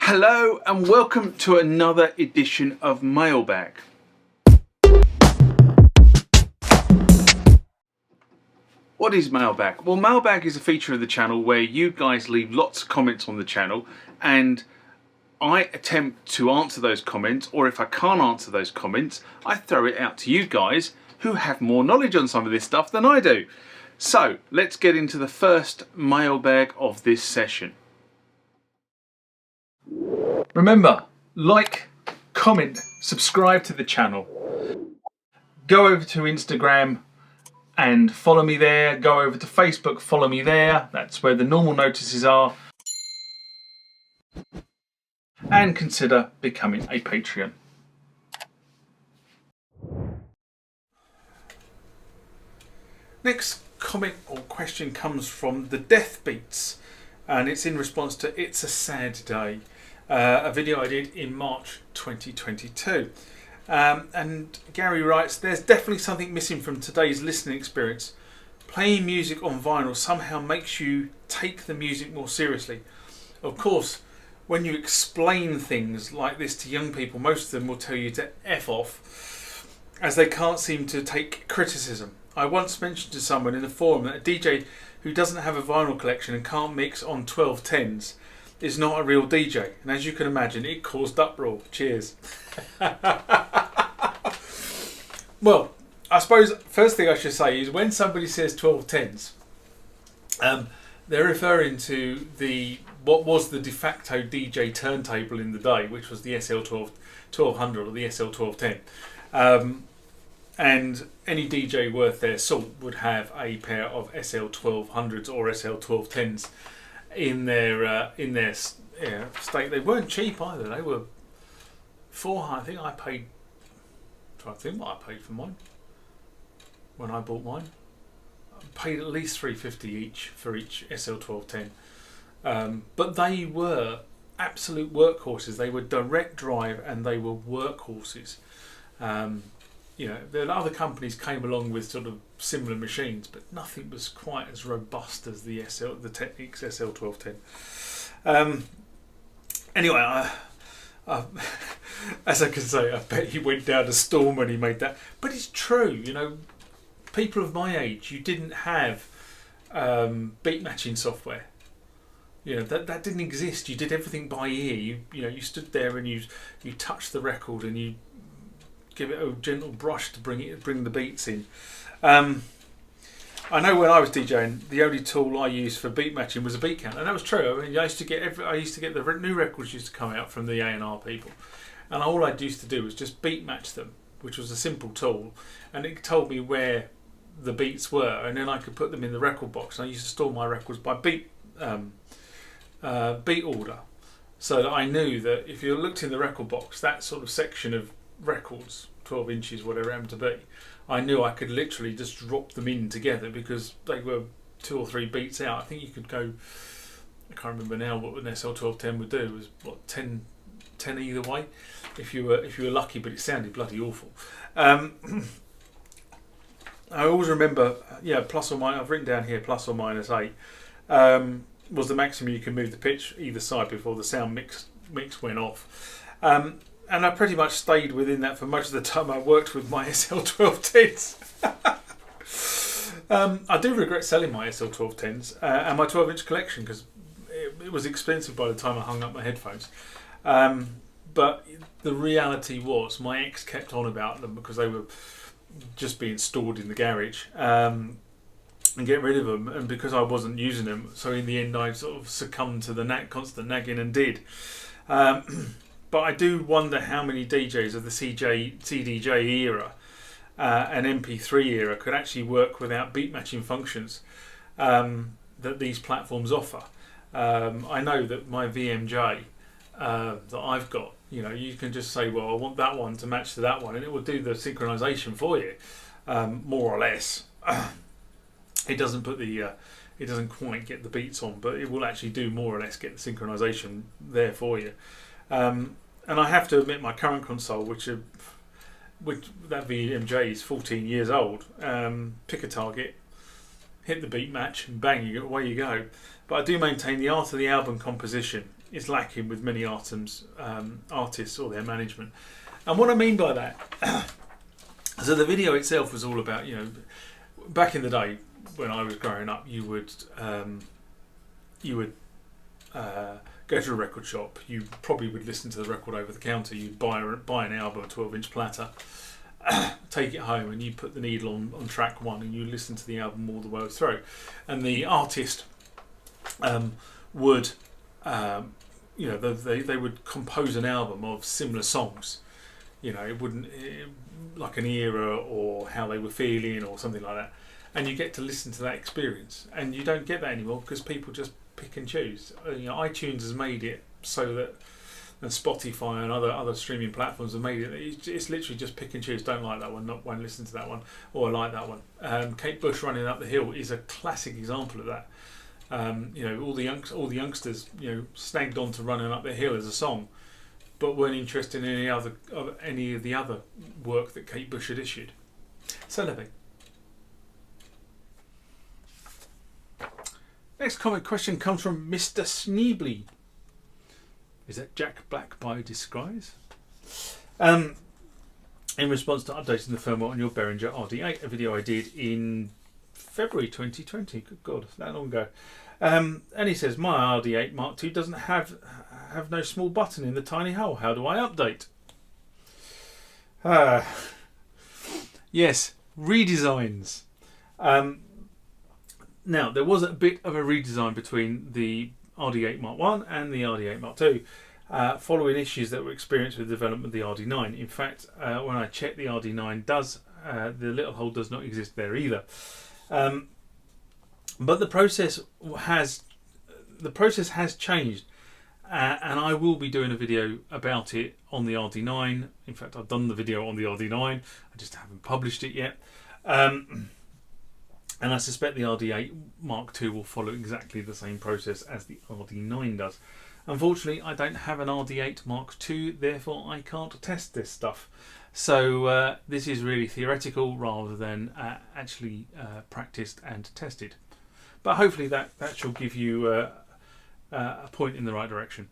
Hello and welcome to another edition of Mailbag. What is Mailbag? Well, Mailbag is a feature of the channel where you guys leave lots of comments on the channel and I attempt to answer those comments, or if I can't answer those comments, I throw it out to you guys who have more knowledge on some of this stuff than I do. So let's get into the first mailbag of this session. Remember, like, comment, subscribe to the channel. Go over to Instagram and follow me there. Go over to Facebook, follow me there. That's where the normal notices are. And consider becoming a Patreon. Next comment or question comes from the Death Beats, and it's in response to It's a Sad Day, a video I did in March 2022. And Gary writes, there's definitely something missing from today's listening experience. Playing music on vinyl somehow makes you take the music more seriously. Of course, when you explain things like this to young people, most of them will tell you to F off, as they can't seem to take criticism. I once mentioned to someone in a forum that a DJ who doesn't have a vinyl collection and can't mix on 1210s is not a real DJ. And as you can imagine, it caused uproar. Cheers. Well, I suppose first thing I should say is when somebody says 1210s, they're referring to what was the de facto DJ turntable in the day, which was the SL1200 or the SL1210. And any DJ worth their salt would have a pair of SL1200s or SL1210s in their state. They weren't cheap either. They were I think I paid. Try to think what I paid for mine when I bought mine. I paid at least $350 each for each SL1210. But they were absolute workhorses. They were direct drive and they were workhorses. The other companies came along with sort of similar machines, but nothing was quite as robust as the Technics SL1210. Anyway, as I can say, I bet he went down a storm when he made that. But it's true, people of my age, you didn't have beat matching software. That didn't exist. You did everything by ear. You stood there and you touched the record and you give it a gentle brush to bring the beats in. I know when I was DJing, the only tool I used for beat matching was a beat counter, and that was true. I used to get the new records used to come out from the A&R people, and all I used to do was just beat match them, which was a simple tool, and it told me where the beats were, and then I could put them in the record box. And I used to store my records by beat order, so that I knew that if you looked in the record box, that sort of section of records, 12 inches, whatever it happened to be, I knew I could literally just drop them in together because they were 2 or 3 beats out. I think you could go, I can't remember now what an SL1210 would do. It was what, 10 either way if you were lucky, but it sounded bloody awful. I always remember, plus or minus, I've written down here plus or minus 8 was the maximum you can move the pitch either side before the sound mix went off. And I pretty much stayed within that for most of the time I worked with my SL1210s. I do regret selling my SL1210s and my 12-inch collection because it was expensive by the time I hung up my headphones. But the reality was my ex kept on about them because they were just being stored in the garage and get rid of them, and because I wasn't using them, so in the end I sort of succumbed to the constant nagging and did. But I do wonder how many DJs of the CDJ era and MP3 era could actually work without beat matching functions that these platforms offer. I know that my VMJ that I've got, you can just say, well, I want that one to match to that one, and it will do the synchronization for you, more or less. It doesn't put it doesn't quite get the beats on, but it will actually do more or less get the synchronization there for you. And I have to admit, my current console, which that VMJ is 14 years old, pick a target, hit the beat match, and bang, away you go. But I do maintain the art of the album composition is lacking with many artists or their management. And what I mean by that, so the video itself was all about, back in the day when I was growing up, you would go to a record shop. You probably would listen to the record over the counter. You'd buy an album, a 12-inch platter, take it home, and you put the needle on track 1, and you listen to the album all the way through. And the artist would, they would compose an album of similar songs. It wouldn't like an era or how they were feeling or something like that. And you get to listen to that experience, and you don't get that anymore because people just pick and choose. iTunes has made it so that, and Spotify and other streaming platforms have made it. It's literally just pick and choose. Don't like that one, won't listen to that one, or I like that one. Kate Bush Running Up the Hill is a classic example of that. All the youngsters, snagged on to Running Up the Hill as a song, but weren't interested in any of the other work that Kate Bush had issued. So nothing. Next comment question comes from Mr. Sneebly. Is that Jack Black by disguise? In response to updating the firmware on your Behringer RD-8, a video I did in February 2020. Good God, that long ago. And he says, my RD-8 Mark II doesn't have no small button in the tiny hole. How do I update? Yes, redesigns. Now, there was a bit of a redesign between the RD-8 Mark I and the RD-8 Mark II following issues that were experienced with the development of the RD-9. In fact, when I checked, the RD-9 the little hole does not exist there either. But the process has changed, and I will be doing a video about it on the RD-9. In fact, I've done the video on the RD-9. I just haven't published it yet. And I suspect the RD-8 Mark II will follow exactly the same process as the RD-9 does. Unfortunately, I don't have an RD-8 Mark II, therefore I can't test this stuff. So this is really theoretical rather than actually practiced and tested. But hopefully that shall give you a point in the right direction.